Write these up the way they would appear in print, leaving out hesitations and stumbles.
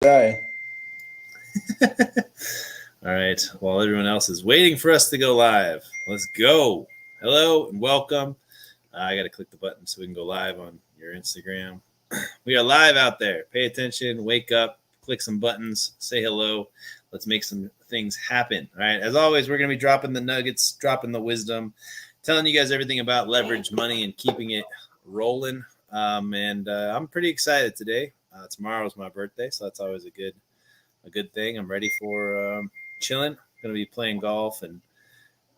Guy. All right. While everyone else is waiting for us to go live, let's go. Hello and welcome. I got to click the button so we can go live on your Instagram. We are live out there. Pay attention, wake up, click some buttons, say hello. Let's make some things happen. All right. As always, we're going to be dropping the nuggets, dropping the wisdom, telling you guys everything about leverage money and keeping it rolling. I'm pretty excited today. Tomorrow's my birthday, so that's always a good thing. I'm ready for chilling. Going to be playing golf and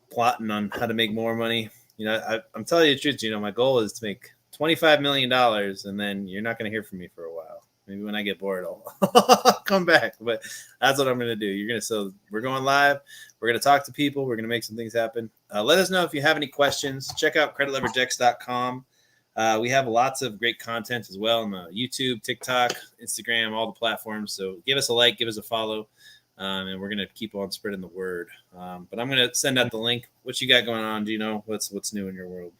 plotting on how to make more money. I'm telling you the truth. My goal is to make $25 million, and then you're not going to hear from me for a while. Maybe when I get bored, I'll come back. But that's what I'm going to do. So we're going live. We're going to talk to people. We're going to make some things happen. Let us know if you have any questions. Check out creditleveragex.com. We have lots of great content as well on YouTube, TikTok, Instagram, all the platforms. So give us a like, give us a follow, and we're going to keep on spreading the word. But I'm going to send out the link. What you got going on? Do you know what's new in your world?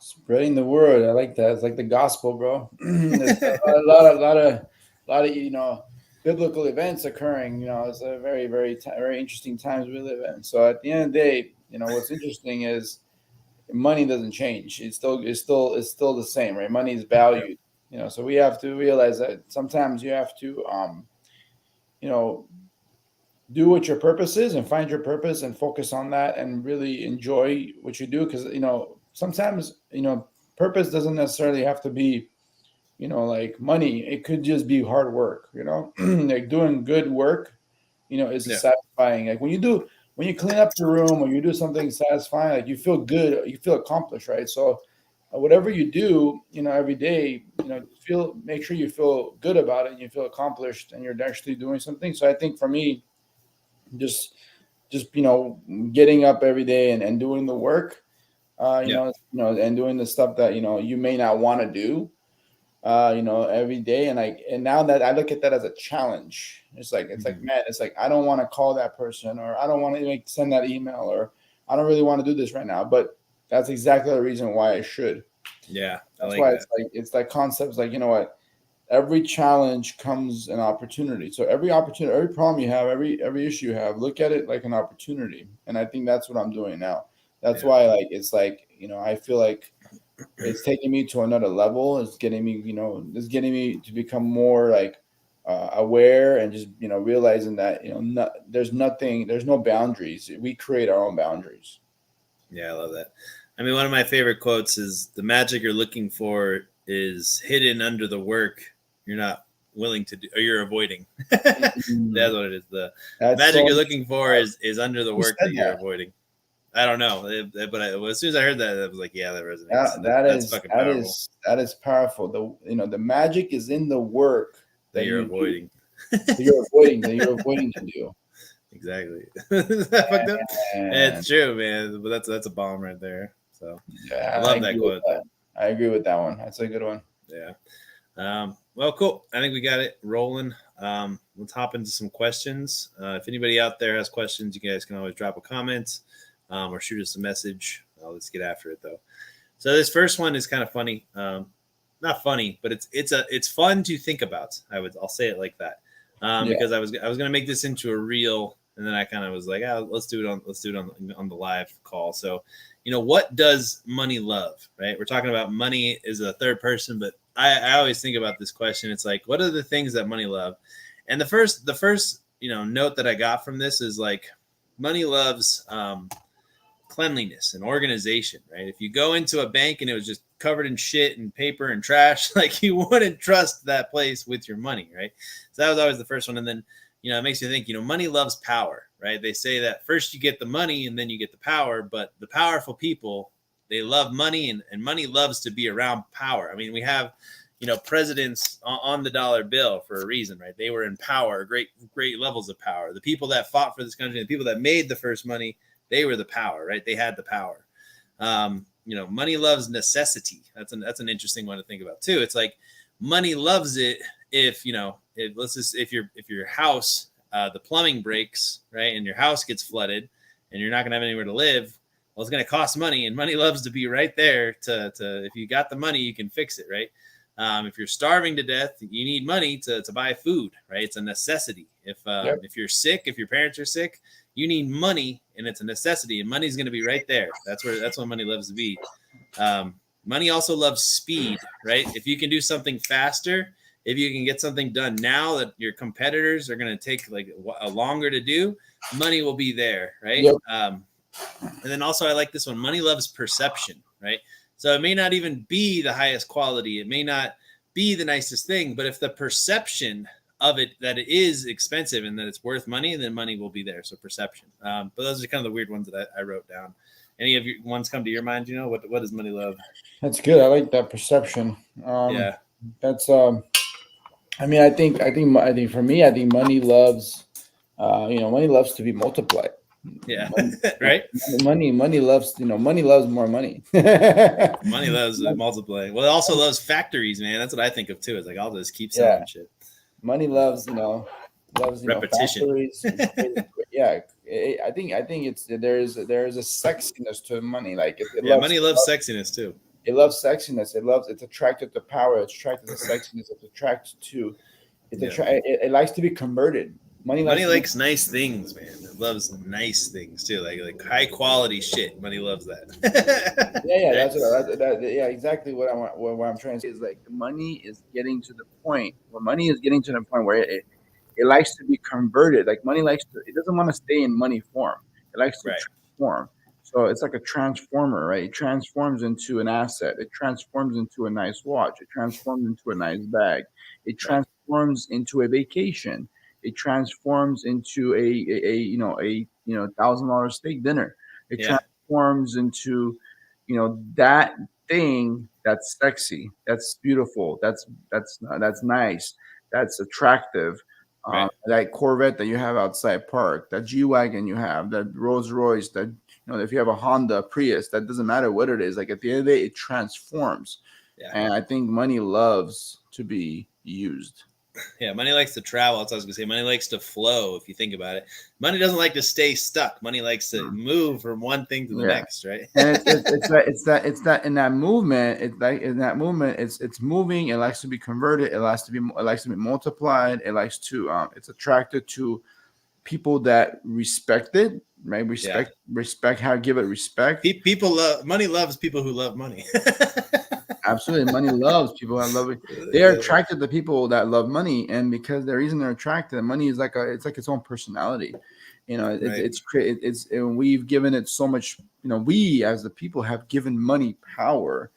Spreading the word. I like that. It's like the gospel, bro. There's a lot of biblical events occurring. It's a very, very interesting times we live in. So at the end of the day, what's interesting is money doesn't change. It's still the same, right? Money is valued. So we have to realize that sometimes you have to do what your purpose is and find your purpose and focus on that and really enjoy what you do, because sometimes purpose doesn't necessarily have to be like money. It could just be hard work. Like doing good work is satisfying. Like when you clean up your room or you do something satisfying, like you feel good, you feel accomplished, right? So whatever you do every day, make sure you feel good about it and you feel accomplished and you're actually doing something. So I think for me, just getting up every day and doing the work, and doing the stuff that you may not want to do every day. And now that I look at that as a challenge, it's like man, it's like I don't want to call that person, or I don't want to send that email, or I don't really want to do this right now, but that's exactly the reason why I should. That's why it's like concepts like, what, every challenge comes an opportunity. So every opportunity, every problem you have, every issue you have, look at it like an opportunity. And I think that's what I'm doing now. That's why it's like, I feel like it's taking me to another level. It's getting me to become more like aware, and just realizing that there's no boundaries. We create our own boundaries. Yeah, I love that. I mean, one of my favorite quotes is, "The magic you're looking for is hidden under the work you're not willing to do, or you're avoiding." That's what it is. The magic you're looking for is under the work that you're avoiding. I don't know, but as soon as I heard that, I was like, yeah, that resonates. That's fucking powerful. That is powerful. The magic is in the work that you're avoiding. That you're avoiding to do. Exactly. It's true, man. But that's a bomb right there. So yeah, I love that quote. I agree with that one. That's a good one. Yeah. Well, cool. I think we got it rolling. Let's hop into some questions. If anybody out there has questions, you guys can always drop a comment or shoot us a message. Let's get after it, though. So this first one is kind of funny. Not funny, but it's fun to think about. I'll say it like that. Because I was gonna make this into a reel, and then I kind of was like, let's do it on the live call. So, what does money love? Right? We're talking about money as a third person, but I always think about this question. It's like, what are the things that money love? And the first note that I got from this is like, money loves cleanliness and organization. Right? If you go into a bank and it was just covered in shit and paper and trash, like, you wouldn't trust that place with your money, right? So that was always the first one. And then, it makes you think, money loves power, right? They say that first you get the money and then you get the power, but the powerful people, they love money, and money loves to be around power. I mean, we have, presidents on the dollar bill for a reason, right? They were in power, great levels of power. The people that fought for this country, the people that made the first money, they were the power, right? They had the power. Money loves necessity. That's an interesting one to think about too. It's like, money loves it if your house, the plumbing breaks, right, and your house gets flooded, and you're not gonna have anywhere to live. Well, it's gonna cost money, and money loves to be right there to if you got the money, you can fix it, right? If you're starving to death, you need money to buy food, right? It's a necessity. If you're sick, if your parents are sick, you need money, and it's a necessity, and money's going to be right there. That's what money loves to be. Money also loves speed, right? If you can do something faster, if you can get something done now that your competitors are going to take like a longer to do, money will be there, right? Yep. And then also I like this one. Money loves perception, right? So it may not even be the highest quality. It may not be the nicest thing, but if the perception of it that it is expensive and that it's worth money, then money will be there. So perception. But those are kind of the weird ones that I wrote down. Any of your ones come to your mind? What does money love? That's good. I like that perception. Yeah. That's I mean, I think for me, I think money loves, money loves to be multiplied. Yeah. Money, Right. Money loves, money loves more money. Money loves multiplying. Well, it also loves factories, man. That's what I think of too. It's like I'll just keep selling shit. Money loves, repetition. Factories. Yeah, I think it's there's a sexiness to money. Like money loves sexiness too. It loves sexiness. It's attracted to power. It's attracted to sexiness. It's attracted to. It likes to be converted. Money likes nice things, man. It loves nice things too, like high quality shit. Money loves that. Yeah, exactly what I'm trying to say is like money is getting to the point where it likes to be converted. Like money it doesn't want to stay in money form. It likes to transform. So it's like a transformer, right? It transforms into an asset. It transforms into a nice watch. It transforms into a nice bag. It transforms into a vacation. It transforms into a $1,000 steak dinner. It transforms into, that thing that's sexy, that's beautiful, that's nice, that's attractive. That Corvette that you have outside park, that G-Wagon you have, that Rolls Royce, that if you have a Honda Prius, that doesn't matter what it is. Like at the end of the day, it transforms. Yeah. And I think money loves to be used. Yeah, money likes to travel. That's what I was gonna say. Money likes to flow. If you think about it, money doesn't like to stay stuck. Money likes to move from one thing to the next, right? And it's that in that movement. It's like in that movement. It's moving. It likes to be converted. It likes to be multiplied. It likes to. It's attracted to people that respect it, right? Respect how give it respect. Money loves people who love money. Absolutely. Money loves people that love it. They are attracted to people that love money. And because the reason they're attracted, money is like its own personality. We've given it so much, we as the people have given money power.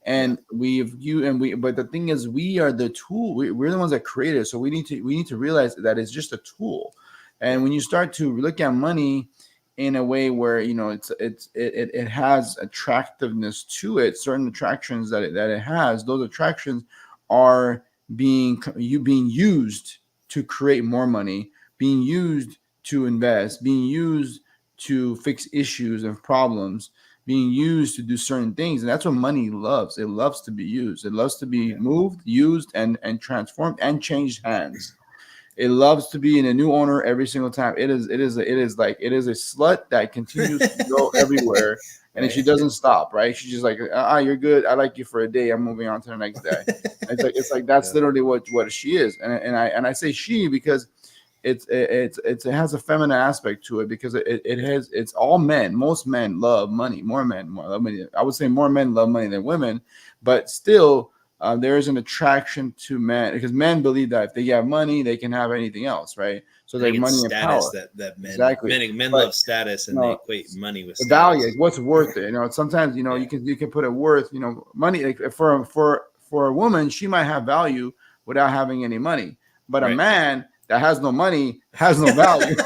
And but the thing is, we are the tool. We're the ones that created it. So we need to realize that it's just a tool. And when you start to look at money in a way where it has attractiveness to it, certain attractions that it has, those attractions are being used to create more money, being used to invest, being used to fix issues and problems, being used to do certain things. And that's what money loves. It loves to be used. It loves to be moved, used, and transformed and changed hands. It loves to be in a new owner every single time. It is a slut that continues to go everywhere, and she doesn't stop. Right? She's just like, you're good. I like you for a day. I'm moving on to the next day. It's like that's literally what she is. And I say she because it has a feminine aspect to it because it's all men. Most men love money. More men love money. I would say more men love money than women, but still. There is an attraction to men because men believe that if they have money, they can have anything else, right? So like money and power. That men, exactly. Men love status and they equate money with status. Value. What's worth it? Sometimes you can put it worth. Money. Like for a woman, she might have value without having any money, but a man that has no money has no value.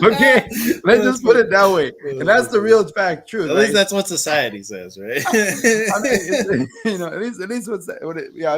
Okay, let's just put it that way, and that's the real fact, truth. At least that's what society says, right? I mean, at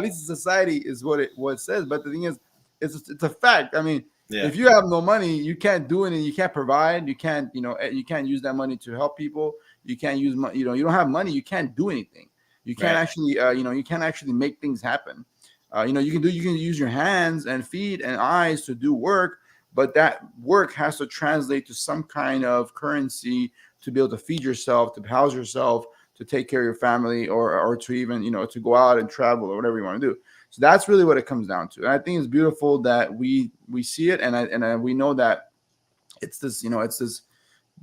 least society is what it says. But the thing is, it's a fact. I mean, if you have no money, you can't do anything. You can't provide. You can't use that money to help people. You can't use money. You don't have money. You can't do anything. You can't actually, you can't actually make things happen. You can use your hands and feet and eyes to do work. But that work has to translate to some kind of currency to be able to feed yourself, to house yourself, to take care of your family, or to even, to go out and travel or whatever you want to do. So that's really what it comes down to. And I think it's beautiful that we see it, and we know that it's this,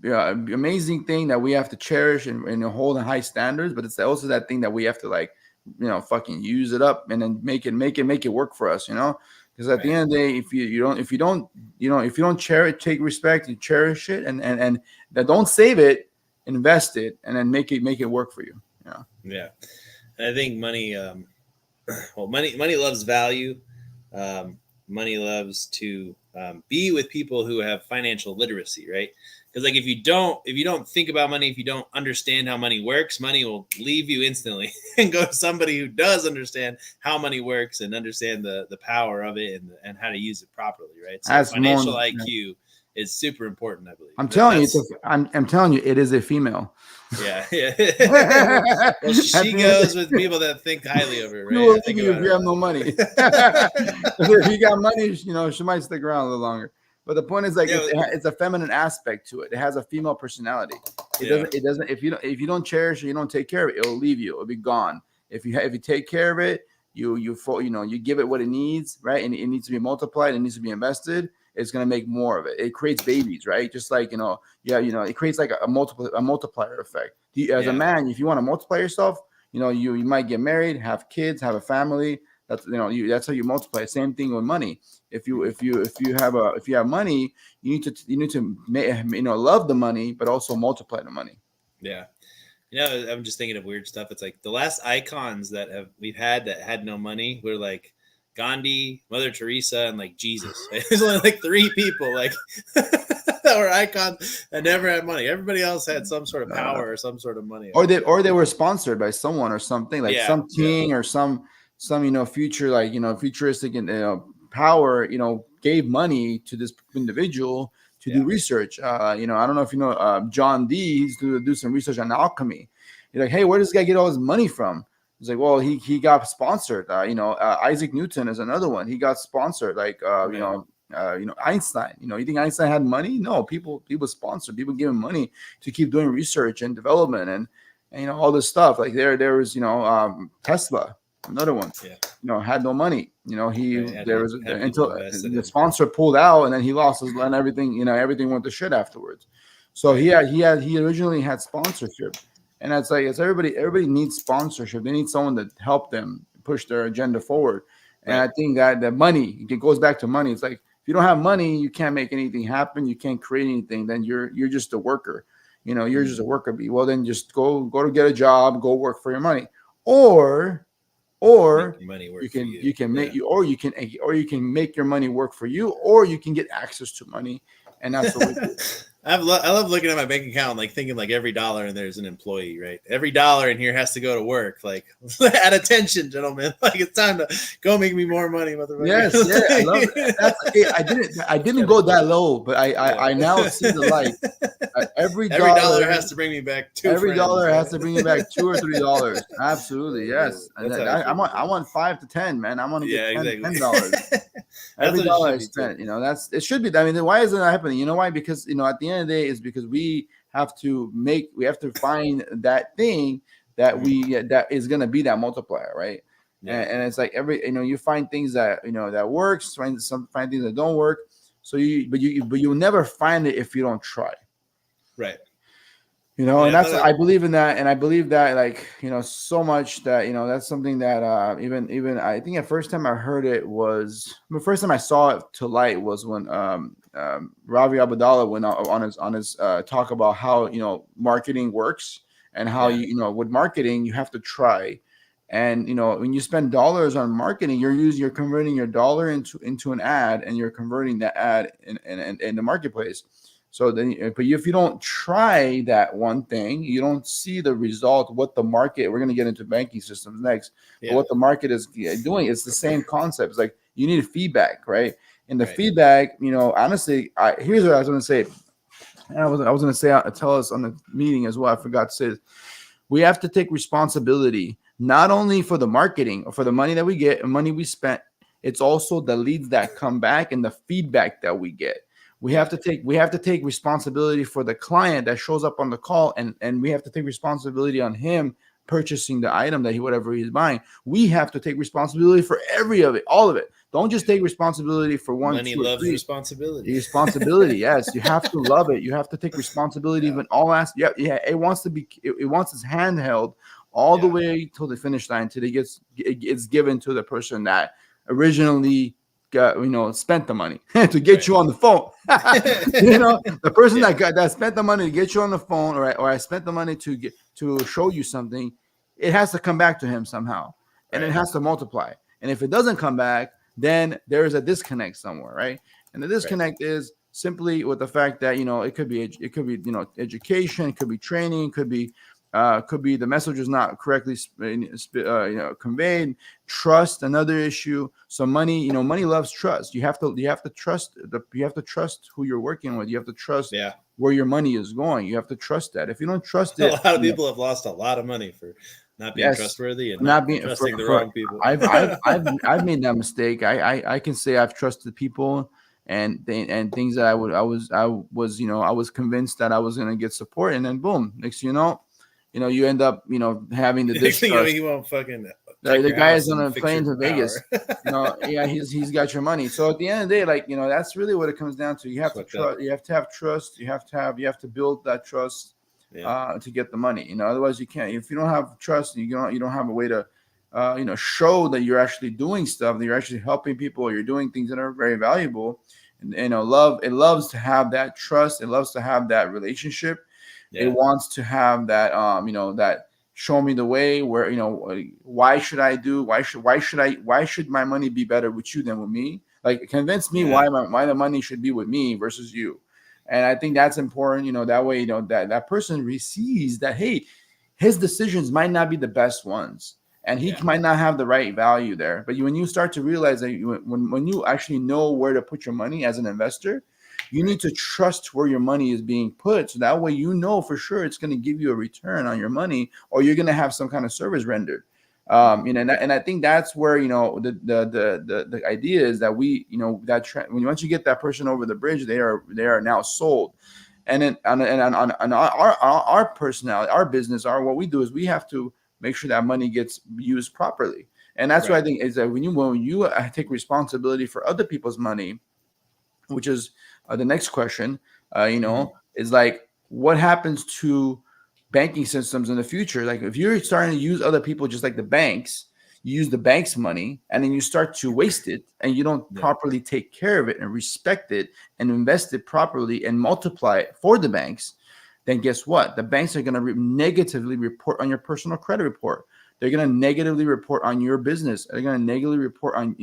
amazing thing that we have to cherish and hold in high standards. But it's also that thing that we have to, like, fucking use it up and then make it work for us, because at the end of the day, if you don't cherish, take respect, you cherish it, and that, don't save it, invest it, and then make it work for you. Yeah. And I think money, money loves value. Money loves to be with people who have financial literacy, right? Because, like, if you don't think about money, if you don't understand how money works, money will leave you instantly and go to somebody who does understand how money works and understand the power of it and how to use it properly, right? So financial IQ is super important, I believe. I'm telling you, it is a female. Yeah. Well, she goes with people that think highly of her, right? Will leave you if you have no money. If you got money, she might stick around a little longer. But the point is, like, it's a feminine aspect to it. It has a female personality. It doesn't. If you don't cherish it, you don't take care of it, it'll leave you. It'll be gone. If you take care of it, you give it what it needs, right? And it needs to be multiplied. It needs to be invested. It's gonna make more of it. It creates babies, right? Just like it creates like a multiplier effect. As a man, if you want to multiply yourself, you might get married, have kids, have a family. That's that's how you multiply. Same thing with money. If you have money, you need to love the money, but also multiply the money. Yeah. I'm just thinking of weird stuff. It's like the last icons that we've had that had no money were like Gandhi, Mother Teresa, and like Jesus. There's only like 3 people like that were icons that never had money. Everybody else had some sort of power or some sort of money. Or they were sponsored by someone or something, like some king or some future, like futuristic and power gave money to this individual to do research. I don't know if John Dee. He's to do some research on alchemy. You're like, hey, where does this guy get all his money from? He's like, well, he got sponsored. Isaac Newton is another one. He got sponsored. Like Einstein. You think Einstein had money? No, people sponsored. People give him money to keep doing research and development and all this stuff. Like there was Tesla. Another one, had no money. Until the sponsor pulled out, and then he lost his and everything. Everything went to shit afterwards. So he originally had sponsorship, and that's like everybody needs sponsorship. They need someone to help them push their agenda forward. And I think that the money, it goes back to money. It's like if you don't have money, you can't make anything happen. You can't create anything. Then you're just a worker. You're just a worker bee. Well, then just go to get a job, go work for your money, or you can make your money work for you, or you can get access to money, and that's what we do. I love looking at my bank account, like thinking like every dollar in there is an employee, right? Every dollar in here has to go to work. Like, at attention, gentlemen. Like, it's time to go make me more money, motherfucker. Yes, I love it. I didn't go that low, but I now see the light. Every dollar has to bring me back $2 has to bring you back $2 or $3. Absolutely, yes. And I want 5 to 10, man. I want to get $10. Every dollar I spent, it should be. I mean, why is it not happening? You know why? Because at the end of the day, is because we have to find that thing that is going to be that multiplier, right? Yeah. And it's like you find things that that works, find things that don't work. So you'll never find it if you don't try, right? And that's I believe in that, and I believe that so much that that's something that even I think the first time I heard it was the first time I saw it to light was when Ravi Abdallah went on his talk about how marketing works and how with marketing you have to try, and when you spend dollars on marketing, you're converting your dollar into an ad, and you're converting that ad in the marketplace. So then, but if you don't try that one thing, you don't see the result. What the market, we're going to get into banking systems next. But what the market is doing, it's the same concept. It's like you need feedback, right? And the feedback, honestly, here's what I was going to say. And I was going to say, tell us on the meeting as well. I forgot to say this. We have to take responsibility, not only for the marketing or for the money that we get and money we spent. It's also the leads that come back and the feedback that we get. We have to take responsibility for the client that shows up on the call, and we have to take responsibility on him purchasing the item that whatever he's buying. We have to take responsibility for every of it, all of it. Don't just take responsibility for one, Money two, or loves three. responsibility. Responsibility, yes, you have to love it. You have to take responsibility in all aspects. Yeah, it wants to be. It wants its hand held all the way till the finish line, till it's given to the person that originally spent the money to get you on the phone. The person that spent the money to get you on the phone, or I spent the money to show you something, it has to come back to him somehow, and it has to multiply. And if it doesn't come back, then there is a disconnect somewhere, right? And the disconnect is simply with the fact that it could be education, it could be training, could be the message is not correctly conveyed. Trust, another issue. So money loves trust. You have to trust who you're working with. You have to trust where your money is going. You have to trust that. If you don't trust it, a lot of people have lost a lot of money for not being trustworthy and not being trusting the wrong people. I've made that mistake. I can say I've trusted people and things that I was convinced that I was going to get support, and then boom, next you end up having the distrust. He won't fucking. The guy is on a plane to Vegas. He's got your money. So at the end of the day, that's really what it comes down to. You have to trust. You have to have trust. You have to build that trust to get the money. Otherwise you can't. If you don't have trust, you don't have a way to show that you're actually doing stuff, that you're actually helping people, or you're doing things that are very valuable. And it loves to have that trust. It loves to have that relationship. It wants to have that that show me the way, where why should my money be better with you than with me? Like, convince me why the money should be with me versus you. And I think that's important. That way that person receives that, hey, his decisions might not be the best ones, and he might not have the right value there. But when you start to realize that when you actually know where to put your money as an investor, you need to trust where your money is being put. So that way, for sure it's going to give you a return on your money, or you're going to have some kind of service rendered. And I think that's where, the idea is that once you get that person over the bridge, they are now sold. And then on our personality, our business, what we do is we have to make sure that money gets used properly. And that's what I think is that when you take responsibility for other people's money, which is the next question, is like, what happens to banking systems in the future? Like, if you're starting to use other people just like the banks, you use the bank's money, and then you start to waste it, and you don't properly take care of it and respect it and invest it properly and multiply it for the banks, then guess what? The banks are going to negatively report on your personal credit report. They're going to negatively report on your business. They're going to negatively report on,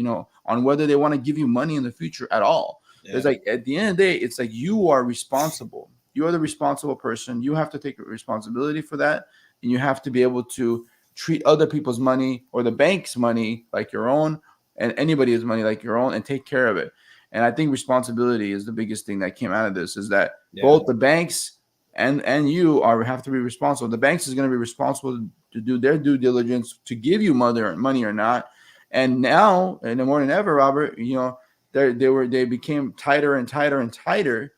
on whether they want to give you money in the future at all. It's like, at the end of the day, it's like, you are responsible. You are the responsible person. You have to take responsibility for that. And you have to be able to treat other people's money, or the bank's money, like your own, and anybody's money like your own, and take care of it. And I think responsibility is the biggest thing that came out of this, is that both the banks and you have to be responsible. The banks is going to be responsible to do their due diligence to give you money or not. And now, and more than ever, Robert, they became tighter and tighter and tighter.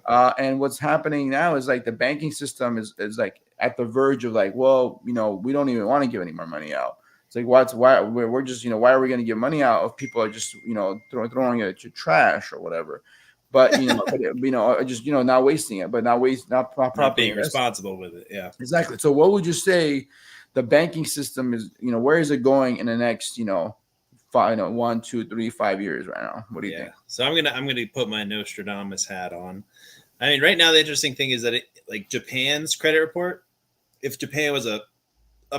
And what's happening now is like the banking system is like at the verge of like, well, we don't even want to give any more money out. It's like, why we're just, why are we going to give money out if people are just, throwing it to trash or whatever? But just not wasting it, but not being responsible with it. Yeah, exactly. So what would you say the banking system is? Where is it going in the next 1, 2, 3, 5 years right now? What do you think? So I'm gonna put my Nostradamus hat on. I mean, right now the interesting thing is that Japan's credit report, if Japan was a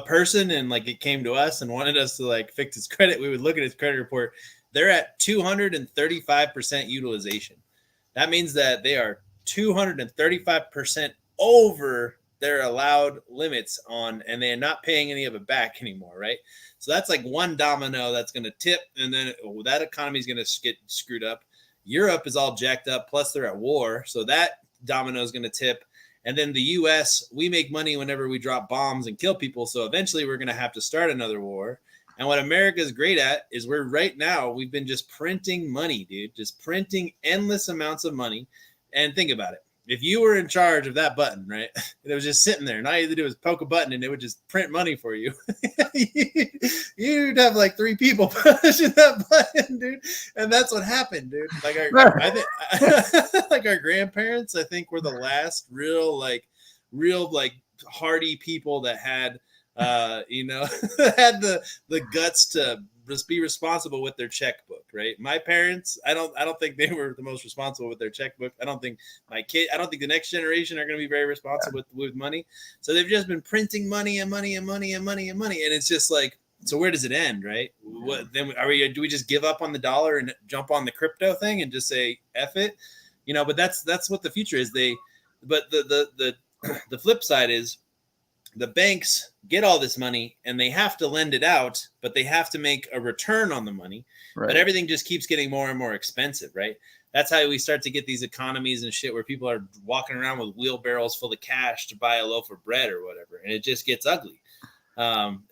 person and like it came to us and wanted us to like fix its credit, we would look at its credit report. They're at 235% utilization. That means that they are 235% over their allowed limits and they're not paying any of it back anymore, right? So that's like one domino that's going to tip, and then that economy is going to get screwed up. Europe is all jacked up, plus they're at war, so that domino is going to tip. And then the U.S., we make money whenever we drop bombs and kill people, so eventually we're going to have to start another war. And what America's great at is we've been just printing money, dude, just printing endless amounts of money. And think about it. If you were in charge of that button, right, it was just sitting there, and all you had to do was poke a button and it would just print money for you. You'd have like 3 people pushing that button, dude. And that's what happened, dude. Like I think like our grandparents, I think, were the last real hardy people that had had the guts to just be responsible with their checkbook, right? My parents, I don't think they were the most responsible with their checkbook. I don't think the next generation are going to be very responsible with money. So they've just been printing money and money and money and money and money. And it's just like, so where does it end, right? What then do we just give up on the dollar and jump on the crypto thing and just say F it? But that's what the future is. But the flip side is, the banks get all this money and they have to lend it out, but they have to make a return on the money. Right. But everything just keeps getting more and more expensive, right? That's how we start to get these economies and shit where people are walking around with wheelbarrows full of cash to buy a loaf of bread or whatever, and it just gets ugly.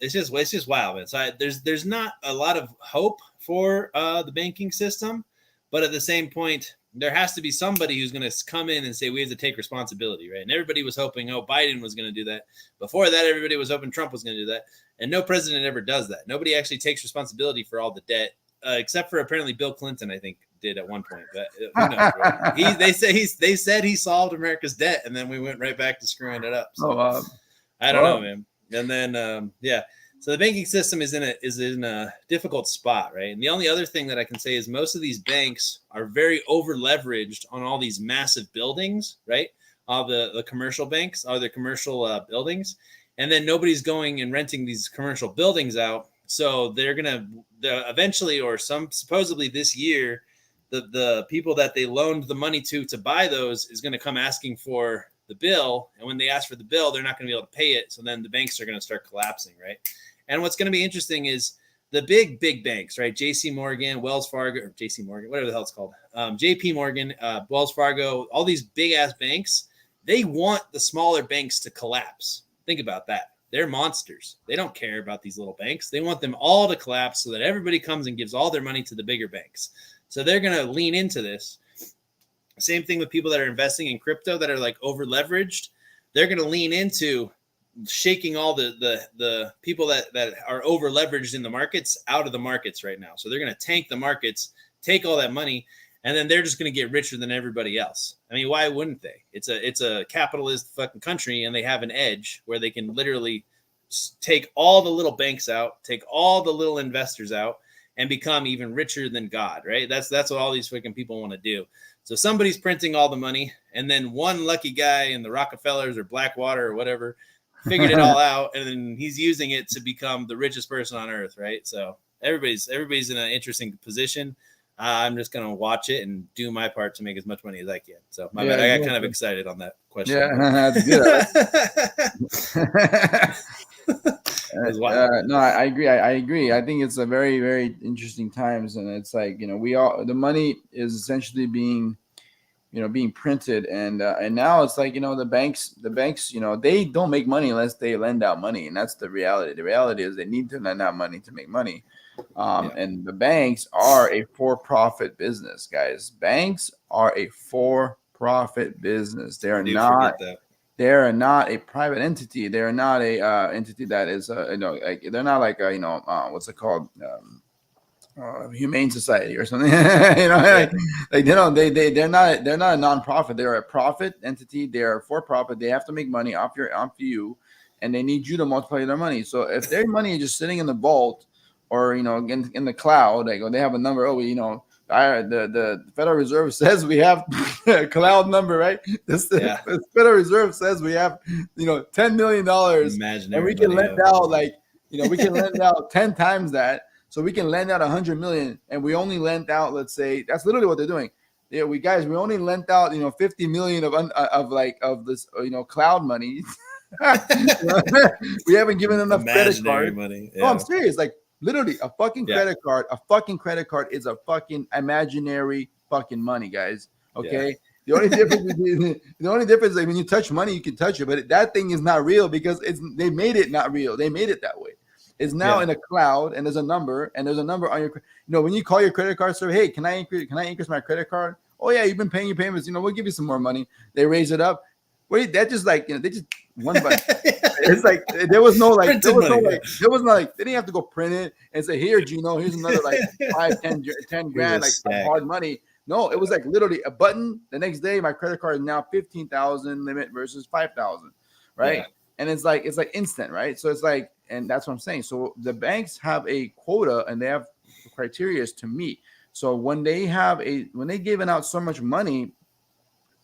It's just wild, man. So there's not a lot of hope for the banking system, but at the same point, there has to be somebody who's going to come in and say we have to take responsibility, right? And everybody was hoping, Biden was going to do that. Before that, everybody was hoping Trump was going to do that. And no president ever does that. Nobody actually takes responsibility for all the debt, except for apparently Bill Clinton, I think, did at one point. But who knows? Right? They said he solved America's debt, and then we went right back to screwing it up. So I don't know, man. And then so the banking system is in a difficult spot, right? And the only other thing that I can say is most of these banks are very over leveraged on all these massive buildings, right? All the commercial banks, all the commercial buildings, and then nobody's going and renting these commercial buildings out. So they're eventually, or supposedly this year, the people that they loaned the money to buy those is going to come asking for the bill, and when they ask for the bill, they're not going to be able to pay it. So then the banks are going to start collapsing, right? And what's going to be interesting is the big banks, right? JC Morgan, Wells Fargo, or JC Morgan, whatever the hell it's called. JP Morgan, Wells Fargo, all these big ass banks, they want the smaller banks to collapse. Think about that. They're monsters. They don't care about these little banks. They want them all to collapse so that everybody comes and gives all their money to the bigger banks. So they're going to lean into this. Same thing with people that are investing in crypto that are like over leveraged. They're going to lean into shaking all the people that are over leveraged in the markets out of the markets right now. So they're going to tank the markets, take all that money, and then they're just going to get richer than everybody else. I mean, why wouldn't they? It's a capitalist fucking country, and they have an edge where they can literally take all the little banks out, take all the little investors out, and become even richer than God, right? That's what all these fucking people want to do. So somebody's printing all the money, and then one lucky guy in the Rockefellers or Blackwater or whatever figured it all out, and then he's using it to become the richest person on earth, right? So everybody's in an interesting position. I'm just going to watch it and do my part to make as much money as I can. So my bad. I got kind of excited on that question. Yeah, that's good. No, I agree. I agree. I think it's a very, very interesting times, and it's like, the money is essentially being printed, and now it's like, the banks, they don't make money unless they lend out money, and that's the reality. The reality is they need to lend out money to make money, and the banks are a for-profit business, guys. Banks are a for-profit business. They are not. They are not a private entity. They are not a entity that is, like they're not like what's it called, Humane Society or something. Like they're not a nonprofit. They're a profit entity. They are for profit. They have to make money off you, and they need you to multiply their money. So if their money is just sitting in the vault or in the cloud, like they have a number. The Federal Reserve says we have a cloud number, right? The Federal Reserve says we have, $10 million, and we can lend out we can lend out 10 times that. So we can lend out 100 million, and we only lent out, let's say, that's literally what they're doing. Yeah, we only lent out, 50 million of this, cloud money. We haven't given enough credit card money. Yeah. No, I'm serious. Like, literally, a fucking credit card. A fucking credit card is a fucking imaginary fucking money, guys. Okay. Yeah. The only difference is like when you touch money, you can touch it, but that thing is not real because they made it not real. They made it that way. is now in a cloud, and there's a number on your, when you call your credit card service, hey, can I increase my credit card? Oh yeah, you've been paying your payments. We'll give you some more money. They raise it up. Wait, that just like, they just one button. It's like there was no like, they didn't have to go print it and say, here, Gino, here's another like 5, 10 grand, like hard money. No, it was like literally a button. The next day, my credit card is now 15,000 limit versus 5,000, right? Yeah. And it's like instant, right? So it's like, and that's what I'm saying. So the banks have a quota and they have criteria to meet. So when they given out so much money,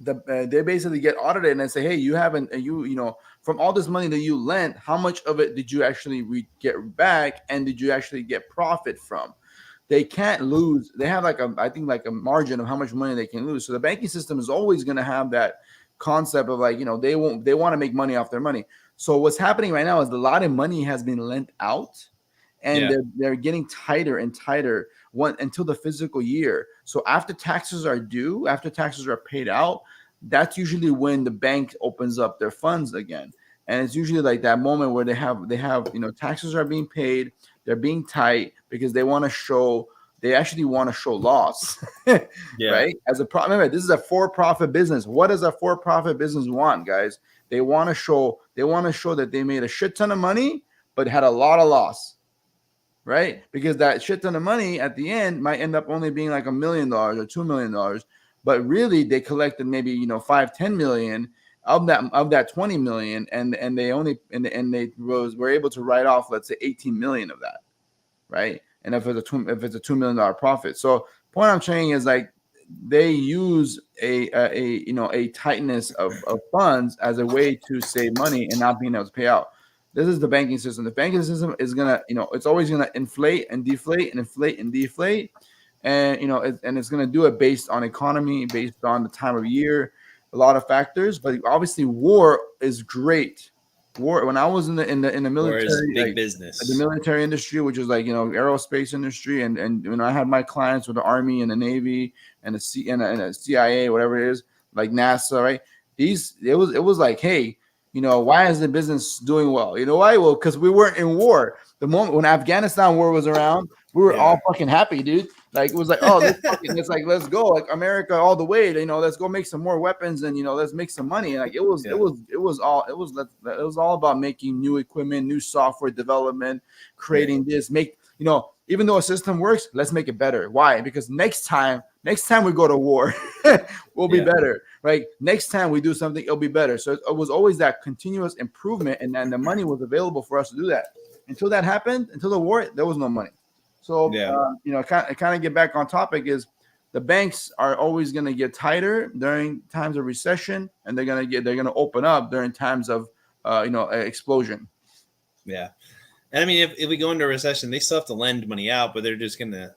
they basically get audited and they say, hey, from all this money that you lent, how much of it did you actually get back, and did you actually get profit from? They can't lose. They have like a margin of how much money they can lose. So the banking system is always going to have that concept of like, they want to make money off their money. So what's happening right now is a lot of money has been lent out, and they're getting tighter and tighter until the fiscal year. So after taxes are due, after taxes are paid out, that's usually when the bank opens up their funds again. And it's usually like that moment where they have taxes are being paid, they're being tight because they actually want to show loss. Right? Remember, this is a for-profit business. What does a for-profit business want, guys? They want to show that they made a shit ton of money but had a lot of loss. Right? Because that shit ton of money at the end might end up only being like $1 million or $2 million, but really they collected maybe 5-10 million of that 20 million, and they were able to write off, let's say, 18 million of that, right? And if it's a $2 million profit. So point I'm saying is like they use a tightness of funds as a way to save money and not being able to pay out. This is the banking system. The banking system is gonna, it's always gonna inflate and deflate and inflate and deflate, and and it's gonna do it based on economy, based on the time of year, a lot of factors. But obviously, war is great. War. When I was in the military, war is big business. The military industry, which is like aerospace industry, and I had my clients with the Army and the Navy and the CIA, whatever it is, like NASA, right? It was like, hey. Why is the business doing well? You know why? Well, because we weren't in war. The moment when Afghanistan war was around, we were all fucking happy, dude. Like it was like, oh, it's like, let's go, like America all the way. Let's go make some more weapons and let's make some money. Like it was all about making new equipment, new software development, creating this. Even though a system works, let's make it better. Why? Because next time we go to war, we'll be better, right? Next time we do something, it'll be better. So it was always that continuous improvement, and then the money was available for us to do that. Until that happened, until the war, there was no money. So, kind of get back on topic is the banks are always going to get tighter during times of recession, and they're going to open up during times of, explosion. Yeah. And I mean, if we go into a recession, they still have to lend money out, but they're just going to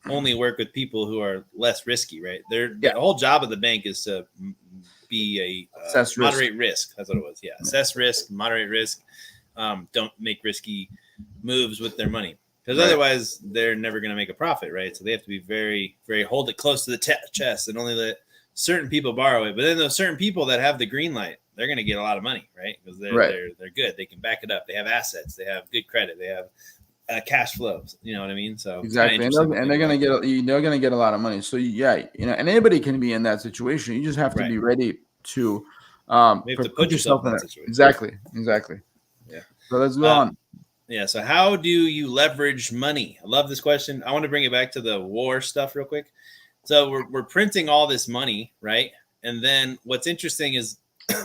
only work with people who are less risky, right? The whole job of the bank is to be a moderate risk. That's what it was. Yeah. Assess risk, moderate risk. Don't make risky moves with their money, because otherwise they're never going to make a profit, right? So they have to be very, very, hold it close to the chest and only let certain people borrow it. But then those certain people that have the green light, they're going to get a lot of money, right? Because they're good. They can back it up. They have assets. They have good credit. They have cash flows. You know what I mean? So exactly, and they're going to get a lot of money. So and anybody can be in that situation. You just have to be ready to put yourself in that situation. Exactly. Yeah. So let's go on. Yeah. So how do you leverage money? I love this question. I want to bring it back to the war stuff real quick. So we're printing all this money, right? And then what's interesting is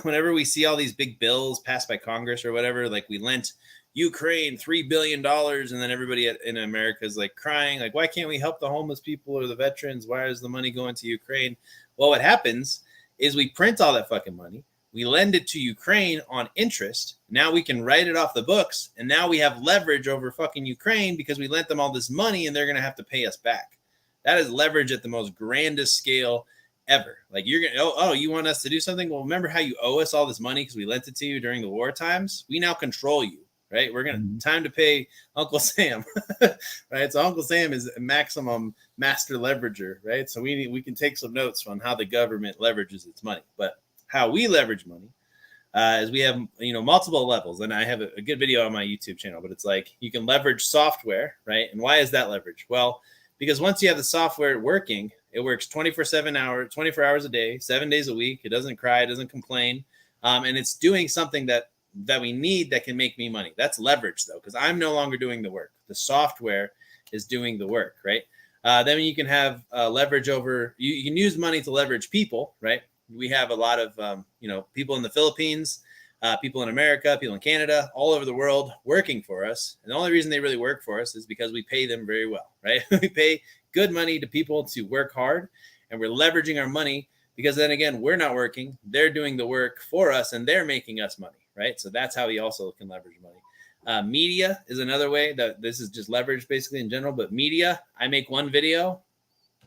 whenever we see all these big bills passed by Congress or whatever, like we lent Ukraine $3 billion, and then everybody in America is like crying, like, why can't we help the homeless people or the veterans? Why is the money going to Ukraine? Well, what happens is we print all that fucking money. We lend it to Ukraine on interest. Now we can write it off the books. And now we have leverage over fucking Ukraine because we lent them all this money and they're going to have to pay us back. That is leverage at the most grandest scale ever. Like you're going to, you want us to do something? Well, remember how you owe us all this money because we lent it to you during the war times? We now control you, right? We're going to, time to pay Uncle Sam, right? So Uncle Sam is a maximum master leverager, right? So we can take some notes on how the government leverages its money. But how we leverage money is we have, multiple levels. And I have a good video on my YouTube channel, but it's like you can leverage software, right? And why is that leverage? Well, because once you have the software working, it works 24 hours a day, 7 days a week. It doesn't cry, it doesn't complain. And it's doing something that we need that can make me money. That's leverage, though, because I'm no longer doing the work. The software is doing the work, right? Then you can have leverage over, you can use money to leverage people, right? We have a lot of, people in the Philippines, people in America, people in Canada, all over the world working for us. And the only reason they really work for us is because we pay them very well, right? We pay good money to people to work hard, and we're leveraging our money because then again, we're not working. They're doing the work for us and they're making us money, right? So that's how we also can leverage money. Media is another way that this is just leverage basically in general, but media, I make one video,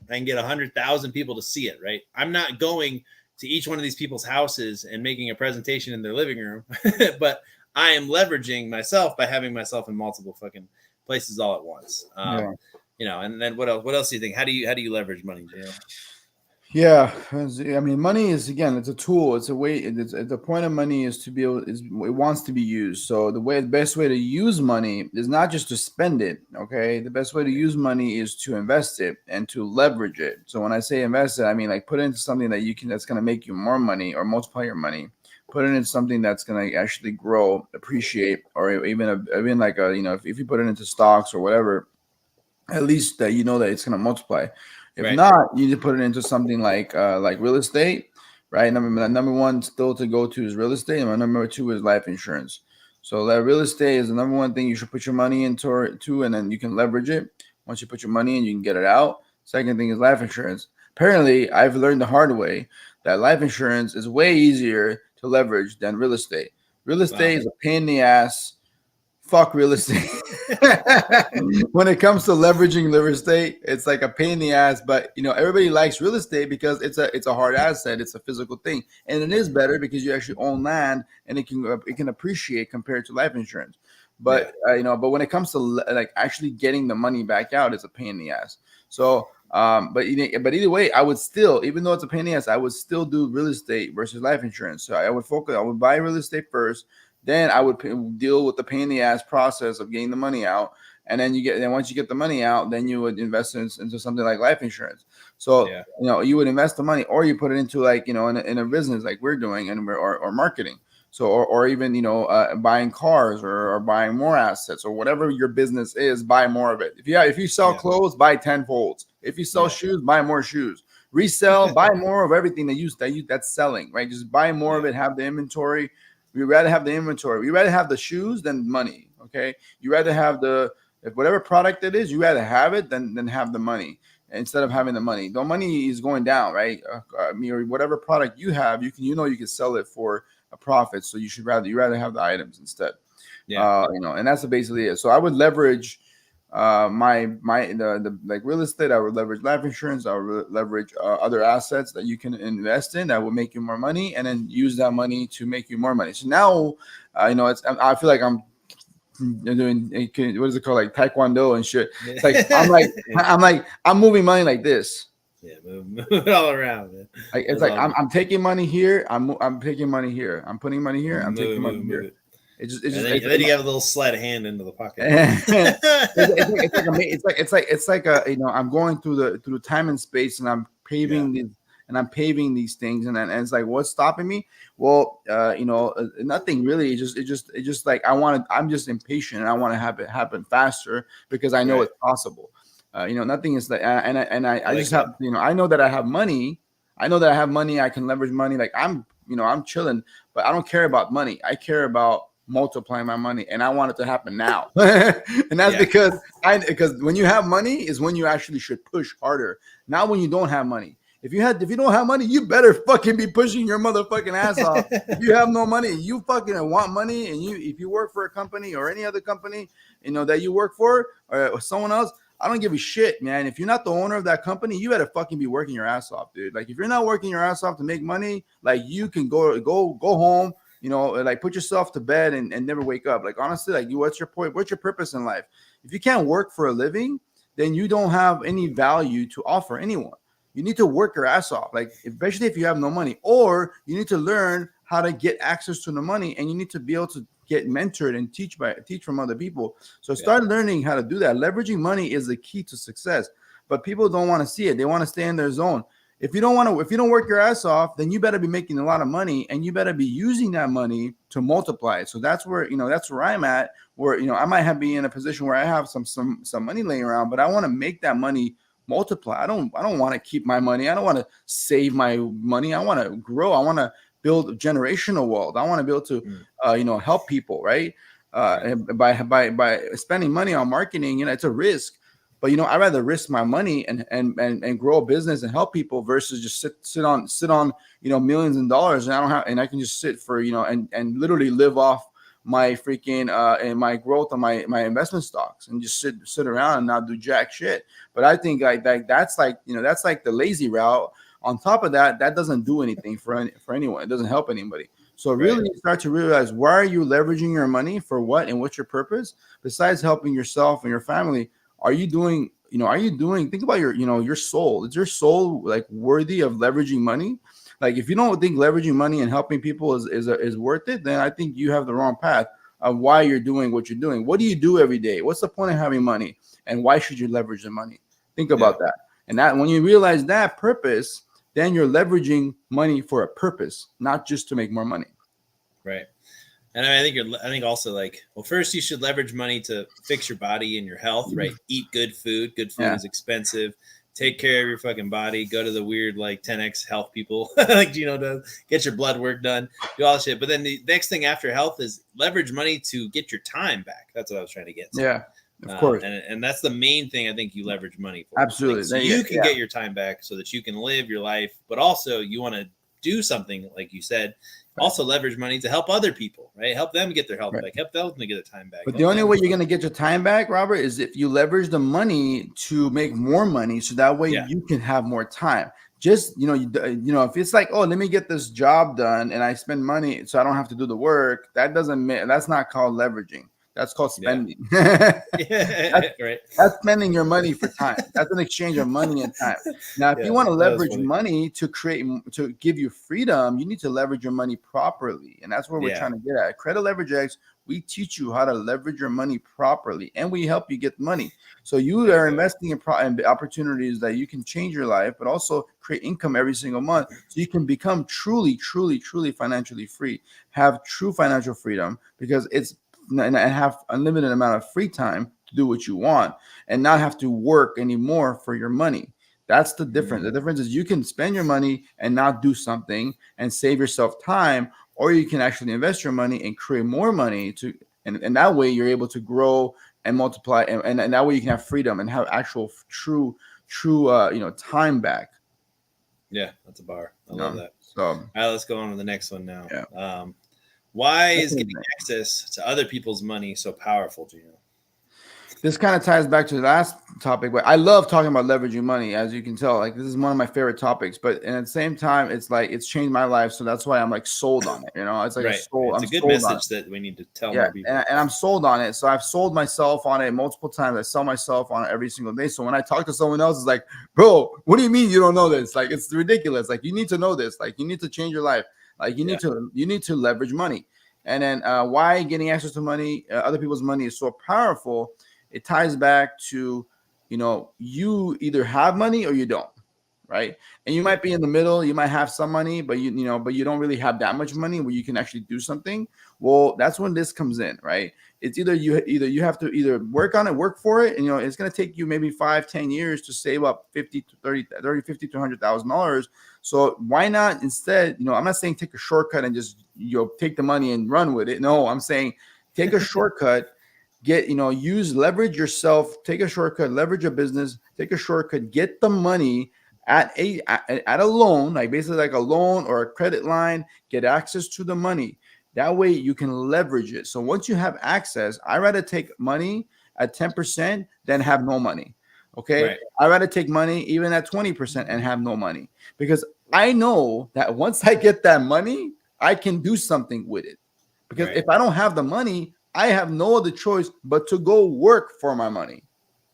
I can get 100,000 people to see it, right? I'm not going to each one of these people's houses and making a presentation in their living room, but I am leveraging myself by having myself in multiple fucking places all at once. And then what else do you think? How do you leverage money, Jay? Yeah, I mean, money is, again, it's a tool. It's a way. The point of money is to be able. It wants to be used. So the best way to use money is not just to spend it. Okay, the best way to use money is to invest it and to leverage it. So when I say invest it, I mean like put it into something that's going to make you more money or multiply your money. Put it into something that's going to actually grow, appreciate, or even like if you put it into stocks or whatever, at least that you know that it's going to multiply. If not, you need to put it into something like real estate, right? Number one still to go to is real estate, and number two is life insurance. So that real estate is the number one thing you should put your money into, and then you can leverage it. Once you put your money in, you can get it out. Second thing is life insurance. Apparently, I've learned the hard way that life insurance is way easier to leverage than real estate. Real estate is a pain in the ass. Fuck real estate. When it comes to leveraging real estate, it's like a pain in the ass. But everybody likes real estate because it's a hard asset. It's a physical thing, and it is better because you actually own land and it can appreciate compared to life insurance. But but when it comes to like actually getting the money back out, it's a pain in the ass. So, but either way, I would still, even though it's a pain in the ass, I would still do real estate versus life insurance. So I would buy real estate first. Then I would deal with the pain in the ass process of getting the money out, and then once you get the money out, then you would invest into something like life insurance. So you would invest the money, or you put it into like in a business like we're doing, and or marketing. So or even buying cars or buying more assets or whatever your business is, buy more of it. If you sell clothes, buy 10 folds. If you sell shoes, buy more shoes. Resell, buy more of everything that's selling, right? Just buy more of it. Have the inventory. We'd rather have the inventory. We'd rather have the shoes than money. Okay. You rather have if whatever product it is, you rather have it than have the money instead of having the money. The money is going down, right? Or whatever product you have, you can sell it for a profit. So you rather have the items instead. And that's basically it. So I would leverage the like real estate. I would leverage life insurance. I would leverage other assets that you can invest in that will make you more money, and then use that money to make you more money. So now, I feel like I'm doing what is it called, like taekwondo and shit. It's like I'm moving money like this. Yeah, move it all around, man. Like it's like I'm taking money here. I'm taking money here. I'm putting money here. I'm taking money here. Then you have a little slide of hand into the pocket. It's like I'm going through the time and space, and I'm paving these things, and it's like, what's stopping me? Well, nothing really. It's just like I'm just impatient, and I want to have it happen faster because I know it's possible. Nothing is like, I just have, I know that I have money. I know that I have money. I can leverage money. Like I'm chilling, but I don't care about money. I care about multiplying my money, and I want it to happen now. And that's because when you have money is when you actually should push harder. Not when you don't have money. If you don't have money, you better fucking be pushing your motherfucking ass off. If you have no money, you fucking want money, and if you work for a company or any other company, that you work for or someone else, I don't give a shit, man. If you're not the owner of that company, you better fucking be working your ass off, dude. Like if you're not working your ass off to make money, like you can go home, like put yourself to bed and never wake up. Like honestly, like what's your point? What's your purpose in life? If you can't work for a living, then you don't have any value to offer anyone. you need to work your ass off, like especially if you have no money, or you need to learn how to get access to the money, and you need to be able to get mentored and teach from other people. So start learning how to do that. Leveraging money is the key to success, but people don't want to see it. They want to stay in their zone. If you don't work your ass off, then you better be making a lot of money, and you better be using that money to multiply it. So that's where I'm at, where I might be in a position where I have some money laying around, but I want to make that money multiply. I don't want to keep my money. I don't want to save my money. I want to grow. I want to build generational wealth. I want to be able to help people, right? And by spending money on marketing, it's a risk. But I'd rather risk my money and grow a business and help people versus just sit on millions of dollars, and I can just sit for and literally live off my freaking and my growth on my investment stocks and just sit around and not do jack shit. But I think that's like the lazy route. On top of that, that doesn't do anything for anyone. It doesn't help anybody. So really start to realize, why are you leveraging your money for, what, and what's your purpose besides helping yourself and your family? Are you doing, think about your soul. Is your soul like worthy of leveraging money? Like, if you don't think leveraging money and helping people is worth it, then I think you have the wrong path of why you're doing what you're doing. What do you do every day? What's the point of having money? And why should you leverage the money? Think about that. And that, when you realize that purpose, then you're leveraging money for a purpose, not just to make more money. Right. And I think also, like, well, first you should leverage money to fix your body and your health, right? Eat good food. Good food is expensive. Take care of your fucking body. Go to the weird, like, 10X health people, like Gino does. Get your blood work done. Do all that shit. But then the next thing after health is leverage money to get your time back. That's what I was trying to get to. Yeah, of course. And that's the main thing I think you leverage money for. Absolutely. Like, so you can get your time back so that you can live your life, but also you want to do something, like you said. Also leverage money to help other people, right? Help them get their health back. Help them to get their time back. But the only way you're going to get your time back, Robert, is if you leverage the money to make more money. So that way you can have more time. Just, if it's like, oh, let me get this job done and I spend money so I don't have to do the work, that's not called leveraging. That's called spending. That's spending your money for time. That's an exchange of money and time. Now, if you want to leverage money to give you freedom, you need to leverage your money properly. And that's where we're trying to get at. Credit Leverage X, we teach you how to leverage your money properly, and we help you get money. So you are investing in opportunities that you can change your life, but also create income every single month, so you can become truly, truly, truly financially free, have true financial freedom, because and have unlimited amount of free time to do what you want and not have to work anymore for your money. That's the difference. The difference is you can spend your money and not do something and save yourself time, or you can actually invest your money and create more money and that way you're able to grow and multiply, and that way you can have freedom and have actual true time back. Yeah, that's a bar. I love that. So all right, let's go on to the next one now. Why is getting access to other people's money so powerful to you? This kind of ties back to the last topic, but I love talking about leveraging money, as you can tell. Like, this is one of my favorite topics, but at the same time, it's like it's changed my life, so that's why I'm like sold on it. It's like it's a good message that we need to tell more people. And I'm sold on it. So I've sold myself on it multiple times. I sell myself on it every single day. So when I talk to someone else, it's like, bro, what do you mean you don't know this? Like, it's ridiculous. Like, you need to know this. Like, you need to change your life. Like, you need to leverage money. And then why getting access to money, other people's money, is so powerful. It ties back to, you either have money or you don't, right? And you might be in the middle. You might have some money, but you don't really have that much money where you can actually do something. Well, that's when this comes in, right? It's you have to work on it, work for it, and it's going to take you maybe 5-10 years to save up $50,000 to $100,000. So why not instead? I'm not saying take a shortcut and just take the money and run with it. No, I'm saying take a shortcut. Leverage yourself, take a shortcut, leverage a business, take a shortcut, get the money at a loan, like basically like a loan or a credit line, get access to the money. That way you can leverage it. So once you have access, I'd rather take money at 10% than have no money. Okay. Right. I'd rather take money even at 20% and have no money, because I know that once I get that money, I can do something with it. Because if I don't have the money, I have no other choice but to go work for my money.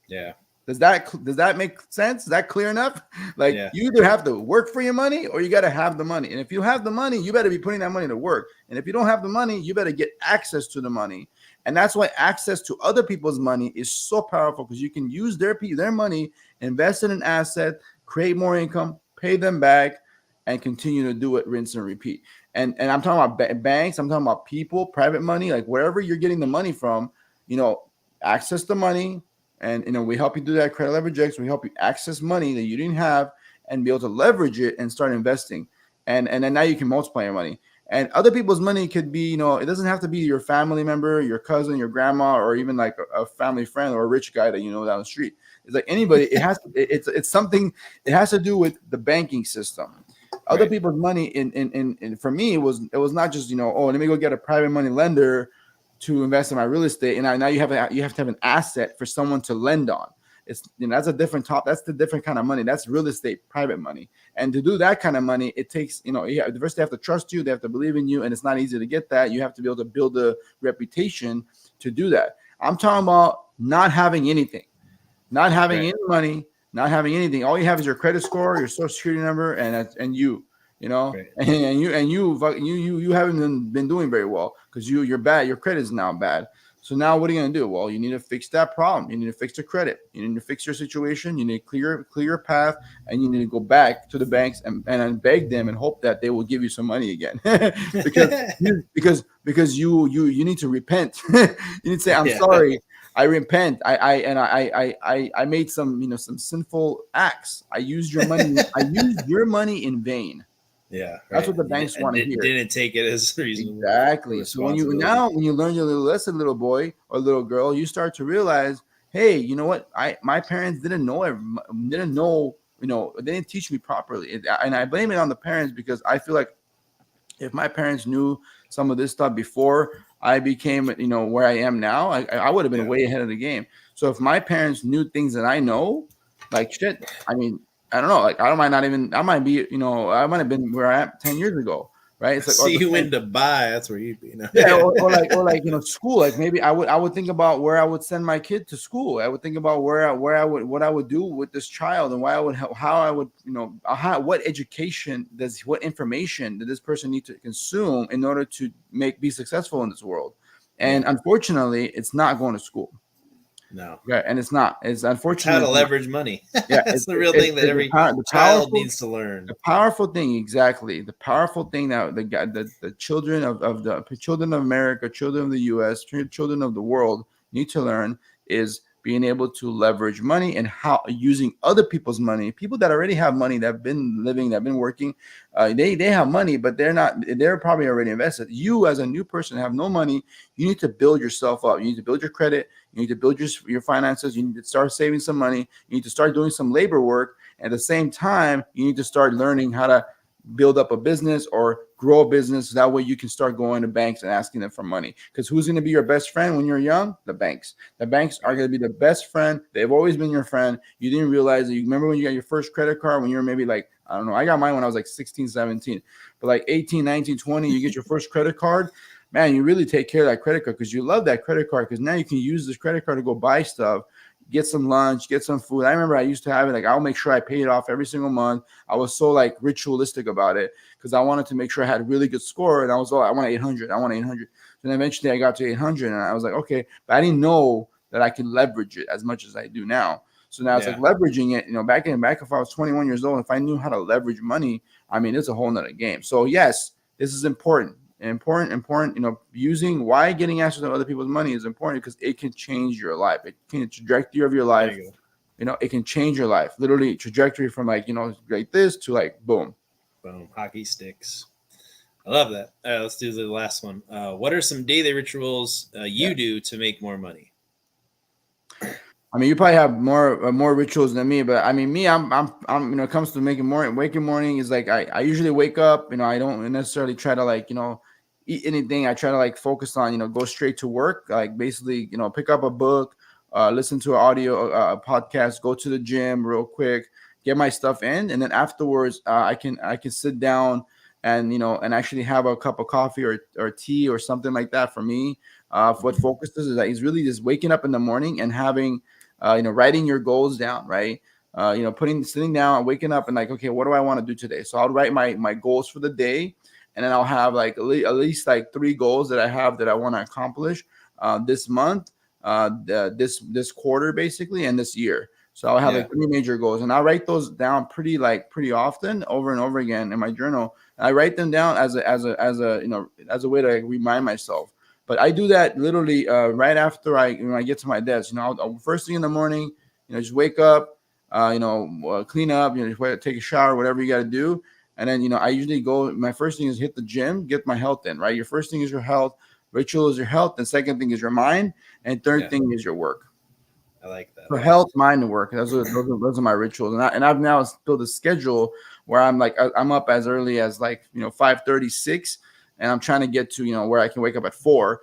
Yeah. Does that make sense? Is that clear enough? Like Yeah. you either have to work for your money or you got to have the money. And if you have the money, you better be putting that money to work. And if you don't have the money, you better get access to the money. And that's why access to other people's money is so powerful, because you can use their money, invest in an asset, create more income, pay them back, and continue to do it, rinse and repeat. And I'm talking about banks. I'm talking about people, private money, like wherever you're getting the money from, access the money. And, we help you do that. Credit Leverage X, we help you access money that you didn't have and be able to leverage it and start investing. And then now you can multiply your money. And other people's money could be, it doesn't have to be your family member, your cousin, your grandma, or even like a family friend or a rich guy that you know down the street. It's like anybody. It has to. It's something. It has to do with the banking system. Other people's money. In for me, it was not just let me go get a private money lender to invest in my real estate, and now you have to have an asset for someone to lend on. It's that's a different top. That's the different kind of money. That's real estate, private money. And to do that kind of money, it takes first they have to trust you, they have to believe in you, and it's not easy to get that. You have to be able to build a reputation to do that. I'm talking about not having anything, not having any money, not having anything. All you have is your credit score, your social security number, and you. And you haven't been doing very well because you're bad. Your credit is now bad. So now what are you going to do? Well, you need to fix that problem. You need to fix the credit. You need to fix your situation. You need to clear your path, and you need to go back to the banks and beg them and hope that they will give you some money again. because you need to repent. You need to say, I'm sorry. I repent. I made some some sinful acts. I used your money. I used your money in vain. Yeah, that's what the banks want to hear. Didn't take it as reasonable. Exactly. So when you learn your little lesson, little boy or little girl, you start to realize, hey, you know what? My parents didn't know. They didn't teach me properly, and I blame it on the parents, because I feel like if my parents knew some of this stuff before I became where I am now, I would have been way ahead of the game. So if my parents knew things that I know, like shit, I mean, I don't know. Like I might have been where I am 10 years ago, right? It's like see you in Dubai. That's where you'd be. Yeah, or like school. Like maybe I would think about where I would send my kid to school. I would think about what I would do with this child, and what education what information does this person need to consume in order to be successful in this world. And unfortunately, it's not going to school. No. Yeah, and it's not. It's unfortunate. How to leverage money. Yeah, it's the real thing that every child needs to learn. The powerful thing, exactly. The powerful thing that the children of children of America, children of the U.S., children of the world need to learn is being able to leverage money, and how using other people's money. People that already have money, that have been living, that have been working, they have money, but they're probably already invested. You as a new person have no money. You need to build yourself up. You need to build your credit. You need to build your finances. You need to start saving some money. You need to start doing some labor work. At the same time, you need to start learning how to build up a business or grow a business. That way you can start going to banks and asking them for money. Because who's going to be your best friend when you're young? The banks. The banks are going to be the best friend. They've always been your friend. You didn't realize it. You remember when you got your first credit card when you were maybe like, I don't know, I got mine when I was like 16, 17. But like 18, 19, 20, you get your first credit card. Man, you really take care of that credit card because you love that credit card, because now you can use this credit card to go buy stuff, get some lunch, get some food. I remember I used to have it like, I'll make sure I pay it off every single month. I was so like ritualistic about it because I wanted to make sure I had a really good score. And I was I want 800. I want 800. And eventually I got to 800 and I was like, okay, but I didn't know that I could leverage it as much as I do now. So now it's like leveraging it, back if I was 21 years old, if I knew how to leverage money, I mean, it's a whole nother game. So yes, this is important. Using why getting access to other people's money is important because it can change your life. It can trajectory of your life. It can change your life. Literally trajectory from like this to like boom. Hockey sticks. I love that. Let's do the last one. What are some daily rituals you do to make more money? I mean, you probably have more rituals than me, but I mean, me, I'm when it comes to waking morning is like I usually wake up. I don't necessarily try to like eat anything. I try to like focus on go straight to work. Like basically pick up a book, listen to an audio podcast, go to the gym real quick, get my stuff in, and then afterwards I can sit down and and actually have a cup of coffee or tea or something like that. For me, what focuses is that he's really just waking up in the morning and having writing your goals down, right? Sitting down and waking up and like, okay, what do I want to do today? So I'll write my goals for the day, and then I'll have like at least like 3 goals that I have that I want to accomplish this month, this quarter basically, and this year. So I'll have like 3 major goals, and I'll write those down pretty often, over and over again in my journal. I write them down as a way to like remind myself. But I do that literally right after I get to my desk. I'll first thing in the morning, just wake up. Clean up, take a shower, whatever you got to do. And then, I usually go, my first thing is hit the gym, get my health in, right? Your first thing is your health, ritual is your health. And second thing is your mind. And third thing is your work. I like that. So health, mind, and work. Those are my rituals. And I've now built a schedule where I'm up as early as 5:36. And I'm trying to get to, where I can wake up at 4,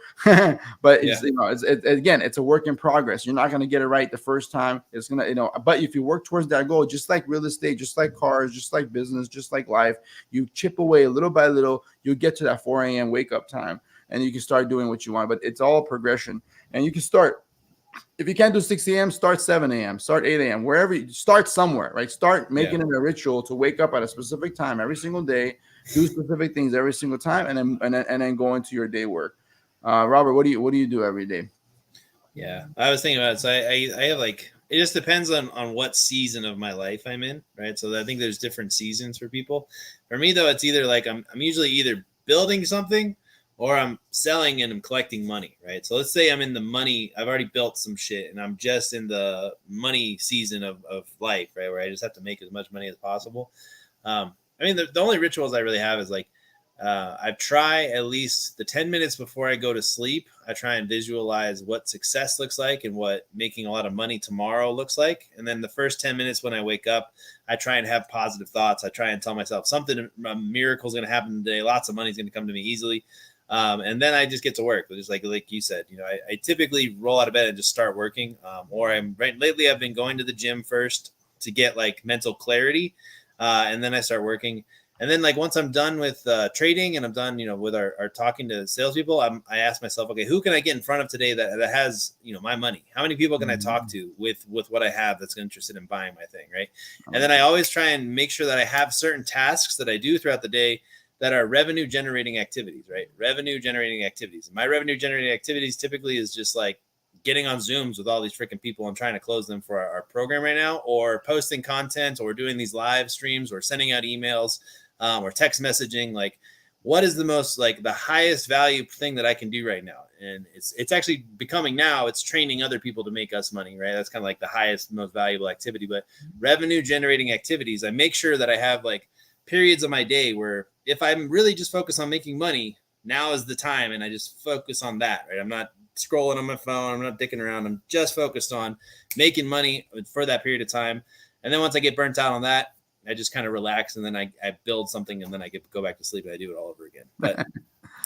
but it's a work in progress. You're not going to get it right the first time. It's going to, but if you work towards that goal, just like real estate, just like cars, just like business, just like life, you chip away little by little, you'll get to that 4 a.m. wake up time, and you can start doing what you want. But it's all progression, and you can start. If you can't do 6 a.m., start 7 a.m., start 8 a.m., wherever you start somewhere, right? Start making it a ritual to wake up at a specific time every single day, do specific things every single time, and then go into your day work. Robert, what do you do every day? Yeah, I was thinking about it. So I have it just depends on what season of my life I'm in, right? So I think there's different seasons for people. For me though, it's either I'm usually either building something or I'm selling and I'm collecting money, right? So let's say I'm in the money, I've already built some shit and I'm just in the money season of life, right? Where I just have to make as much money as possible. The only rituals I really have is I try at least the 10 minutes before I go to sleep, I try and visualize what success looks like and what making a lot of money tomorrow looks like. And then the first 10 minutes when I wake up, I try and have positive thoughts. I try and tell myself a miracle is going to happen today. Lots of money is going to come to me easily. And then I just get to work. Just like you said, I typically roll out of bed and just start working. Lately I've been going to the gym first to get mental clarity. And then I start working. And then once I'm done with trading and I'm done, with our talking to salespeople, I ask myself, okay, who can I get in front of today that has, my money? How many people can I talk to with what I have that's interested in buying my thing, right? And then I always try and make sure that I have certain tasks that I do throughout the day that are revenue generating activities, right? Revenue generating activities. My revenue generating activities typically is just getting on Zooms with all these freaking people and trying to close them for our program right now, or posting content, or doing these live streams, or sending out emails, or text messaging. What is the most the highest value thing that I can do right now? And it's actually becoming now, it's training other people to make us money, right? That's kind of the highest, most valuable activity. But revenue generating activities, I make sure that I have periods of my day where if I'm really just focused on making money, now is the time, and I just focus on that, right? I'm not scrolling on my phone, I'm not dicking around, I'm just focused on making money for that period of time. And then once I get burnt out on that, I just kind of relax, and then I build something, and then I go back to sleep and I do it all over again. But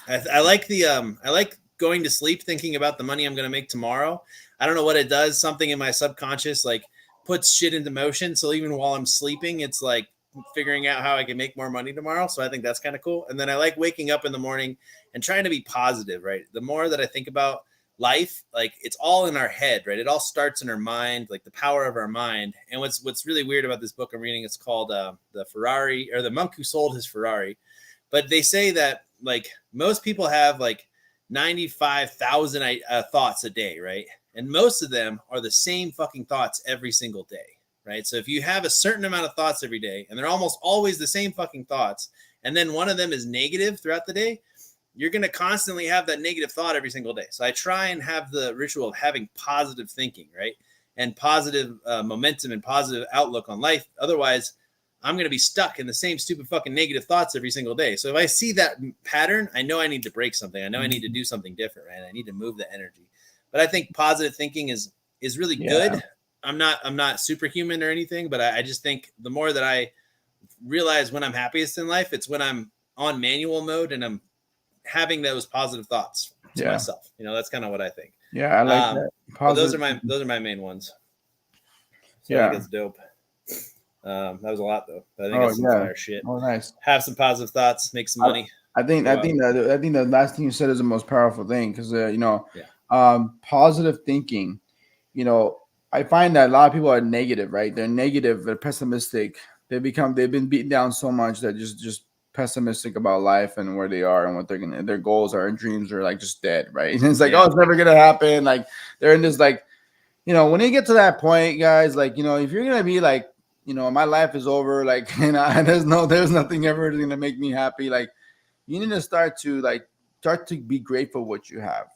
I like going to sleep thinking about the money I'm going to make tomorrow. I don't know what it does. Something in my subconscious puts shit into motion. So even while I'm sleeping, it's figuring out how I can make more money tomorrow. So I think that's kind of cool. And then I like waking up in the morning and trying to be positive, right? The more that I think about life, it's all in our head, right? It all starts in our mind, the power of our mind. And what's really weird about this book I'm reading, it's called The Ferrari, or The Monk Who Sold His Ferrari. But they say that most people have 95,000 thoughts a day, right? And most of them are the same fucking thoughts every single day, right? So if you have a certain amount of thoughts every day, and they're almost always the same fucking thoughts, and then one of them is negative throughout the day, you're going to constantly have that negative thought every single day. So I try and have the ritual of having positive thinking, right? And positive momentum and positive outlook on life. Otherwise, I'm going to be stuck in the same stupid fucking negative thoughts every single day. So if I see that pattern, I know I need to break something. I know I need to do something different, right? I need to move the energy. But I think positive thinking is really good. I'm not superhuman or anything, but I just think the more that I realize when I'm happiest in life, it's when I'm on manual mode and I'm having those positive thoughts to myself. That's kind of what I think. Yeah, I like that. Those are my main ones. So I think it's dope. That was a lot though. I think it's some fire shit. Oh, nice. Have some positive thoughts, make some money. I think the last thing you said is the most powerful thing, because positive thinking. I find that a lot of people are negative, right? They're negative, they're pessimistic. They've been beaten down so much that just pessimistic about life and where they are and what their goals are and dreams are like just dead, right? And it's like, Yeah. oh, it's never gonna happen. Like they're in this like, when you get to that point, guys, like, if you're gonna be like, my life is over, like, there's nothing ever gonna make me happy. Like, you need to start to be grateful what you have.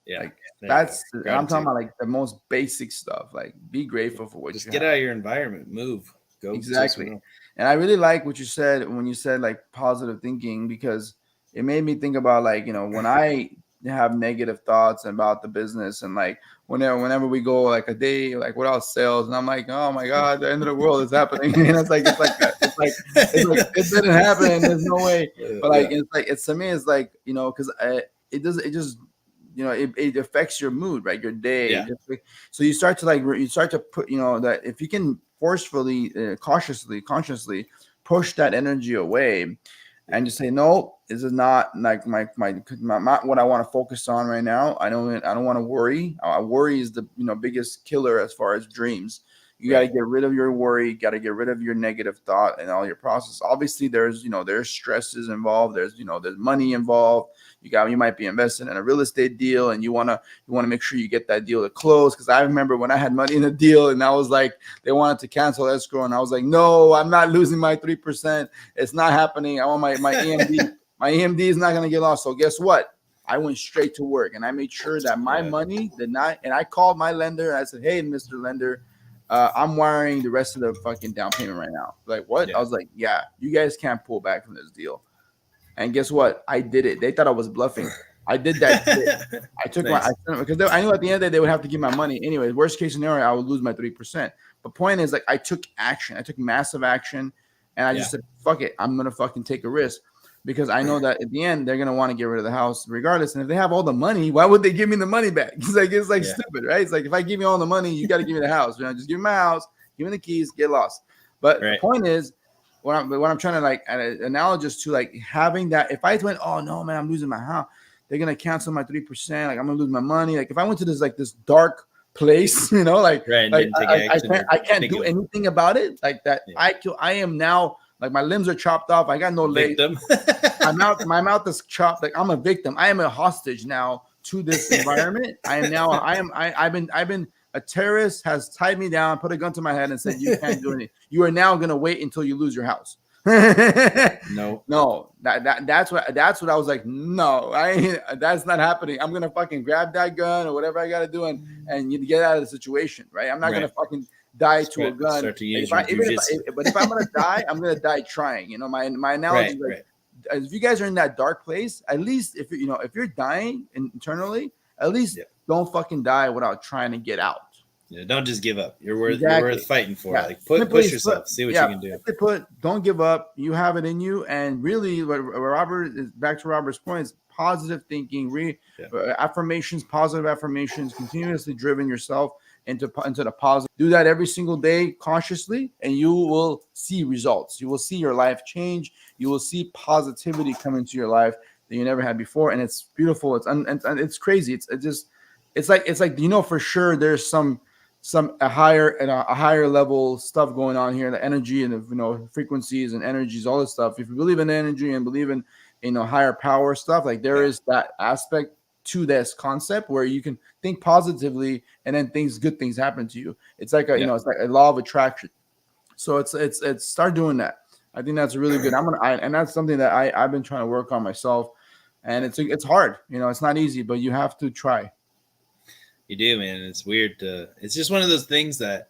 Yeah. Like, There you that's go. I'm Gratitude. talking about like the most basic stuff. Like, be grateful for what Just you get have. out of your environment, move, go Exactly. somewhere else. And I really like what you said when you said like positive thinking, because it made me think about like, when I have negative thoughts about the business, and like whenever we go like a day like without sales, and I'm like, oh my God, the end of the world is happening. And it's like it didn't happen. There's no way. But like it's to me, it's like, because it affects your mood, right? Your day. Yeah. So you start to put, that if you can forcefully, consciously push that energy away, and just say, no, this is not like my what I want to focus on right now. I don't want to worry. Worry is the biggest killer as far as dreams. You got to get rid of your worry. You got to get rid of your negative thought and all your process. Obviously, there's stresses involved. There's money involved. You might be investing in a real estate deal, and you want to make sure you get that deal to close. Because I remember when I had money in a deal, and I was like, they wanted to cancel escrow, and I was like, no, I'm not losing my 3%. It's not happening. I want my EMD. My EMD is not going to get lost. So guess what? I went straight to work, and I made sure that my money did not. And I called my lender, and I said, hey, Mr. Lender, I'm wiring the rest of the fucking down payment right now. Like, what? I was like, yeah, you guys can't pull back from this deal. And guess what? I did it. They thought I was bluffing. I did that shit. I took because I knew at the end of the day they would have to give my money anyway. Worst case scenario, I would lose my 3%. But point is, like, I took action. I took massive action, and I just said, fuck it. I'm gonna fucking take a risk, because I know that at the end they're gonna want to get rid of the house regardless. And if they have all the money, why would they give me the money back? It's like stupid, right? It's like, if I give you all the money, you got to give me the house. Just give me my house, give me the keys, get lost. But the point is, what I'm trying to like analogous to, like, having that. If I went, oh no, man, I'm losing my house, they're gonna cancel my 3%. Like, I'm gonna lose my money. Like, if I went to this dark place, I can't do anything about it. Like that, I am now, like, my limbs are chopped off. I got no legs. My mouth is chopped. Like, I'm a victim. I am a hostage now to this environment. I've been a terrorist has tied me down, put a gun to my head, and said, you can't do anything. You are now gonna wait until you lose your house. No, that's what I was like. No, that's not happening. I'm gonna fucking grab that gun or whatever I gotta do and you get out of the situation, right? I'm not gonna fucking die to a gun. But if I'm gonna die, I'm gonna die trying. My analogy is like, if you guys are in that dark place, at least if you're dying internally, at least don't fucking die without trying to get out. Yeah, don't just give up. You're worth fighting for. Yeah. Like, push yourself, see what you can do. Don't give up. You have it in you. And really, what Robert is, back to Robert's point, is positive thinking, affirmations, positive affirmations, continuously driven yourself into the positive. Do that every single day consciously, and you will see results. You will see your life change. You will see positivity come into your life that you never had before, and it's beautiful. It's crazy. It's like for sure there's some a higher level stuff going on here, the energy and the frequencies and energies, all this stuff. If you believe in energy and believe in higher power stuff, like there is that aspect to this concept where you can think positively and then good things happen to you. It's like it's like a law of attraction. So it's start doing that. I think that's really good. And that's something that I've been trying to work on myself, and it's hard. It's not easy, but you have to try. You do, man. It's weird. It's just one of those things that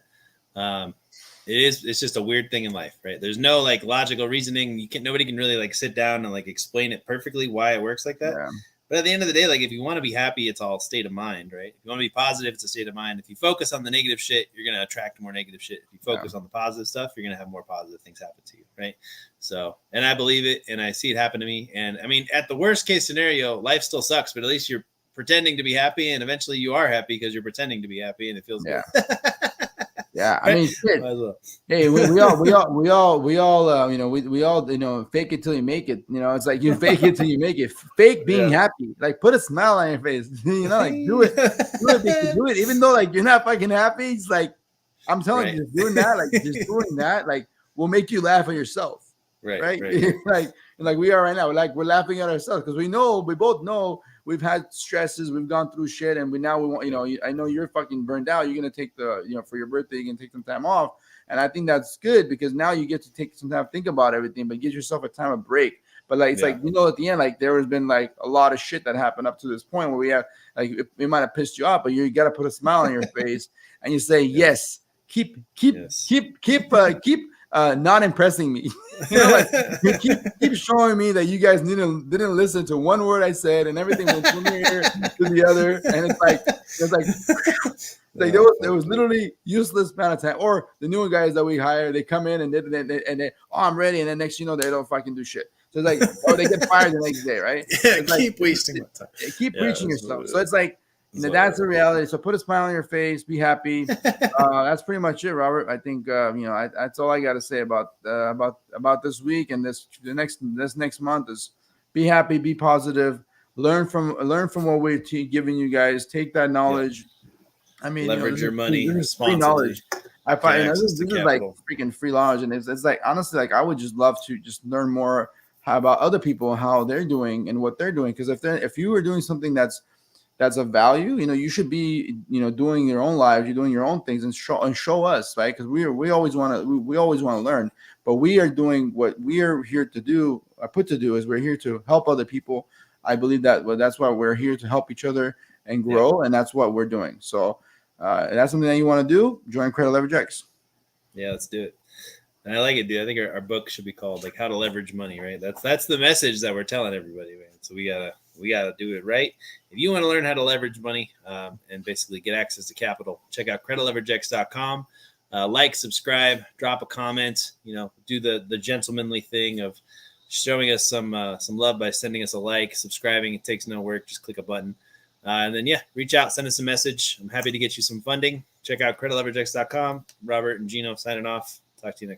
it's just a weird thing in life, right? There's no like logical reasoning. Nobody can really like sit down and like explain it perfectly why it works like that. Yeah. But at the end of the day, like, if you want to be happy, it's all state of mind, right? If you want to be positive, it's a state of mind. If you focus on the negative shit, you're going to attract more negative shit. If you focus on the positive stuff, you're going to have more positive things happen to you, right? So, and I believe it, and I see it happen to me. And I mean, at the worst case scenario, life still sucks, but at least you're pretending to be happy, and eventually you are happy because you're pretending to be happy, and it feels good. Yeah, I mean, shit. Hey, we all, fake it till you make it. It's like you fake it till you make it. Fake being happy, like put a smile on your face. Like do it. Even though like you're not fucking happy. It's like I'm telling Right. you, just doing that, like just doing that, like will make you laugh at yourself. Right. like we are right now. We're laughing at ourselves because we both know we've had stresses, we've gone through shit, and we want, I know you're fucking burned out. You're gonna take for your birthday, you're gonna take some time off. And I think that's good because now you get to take some time to think about everything, but get yourself a time of break. But like it's like, at the end, like there has been like a lot of shit that happened up to this point where we have like it might have pissed you off, but you gotta put a smile on your face and you say, yes, keep not impressing me. Like keep showing me that you guys didn't listen to one word I said and everything went from here to the other. And it's like there was literally useless amount of time. Or the newer guys that we hire, they come in and they I'm ready, and then next they don't fucking do shit. So it's like, they get fired the next day, right? Keep wasting my time. Keep preaching yourself. So it's like, that's the reality. So put a smile on your face, be happy. That's pretty much it, Robert. I think that's all I got to say about this week and this next month is be happy, be positive, learn from what we're giving you guys. Take that knowledge. I mean, leverage your money responsibly. Free knowledge. I find this is like freaking free knowledge, and it's like honestly, like I would just love to just learn more about other people, how they're doing and what they're doing. Because if you were doing something that's of value, you should be doing your own lives, you're doing your own things, and show us, right? Because we always want to learn, but we are doing what we are here to do. Put to do is we're here to help other people. I believe that that's why we're here, to help each other and grow, and that's what we're doing. So that's something that you want to do. Join Credit Leverage X. Yeah, let's do it. And I like it, dude. I think our book should be called like How to Leverage Money, right? That's the message that we're telling everybody, man. So we gotta do it right. If you want to learn how to leverage money and basically get access to capital, check out creditleveragex.com. Like, subscribe, drop a comment. Do the gentlemanly thing of showing us some love by sending us a like, subscribing. It takes no work. Just click a button. And then, reach out, send us a message. I'm happy to get you some funding. Check out creditleveragex.com. Robert and Gino signing off. Talk to you next time.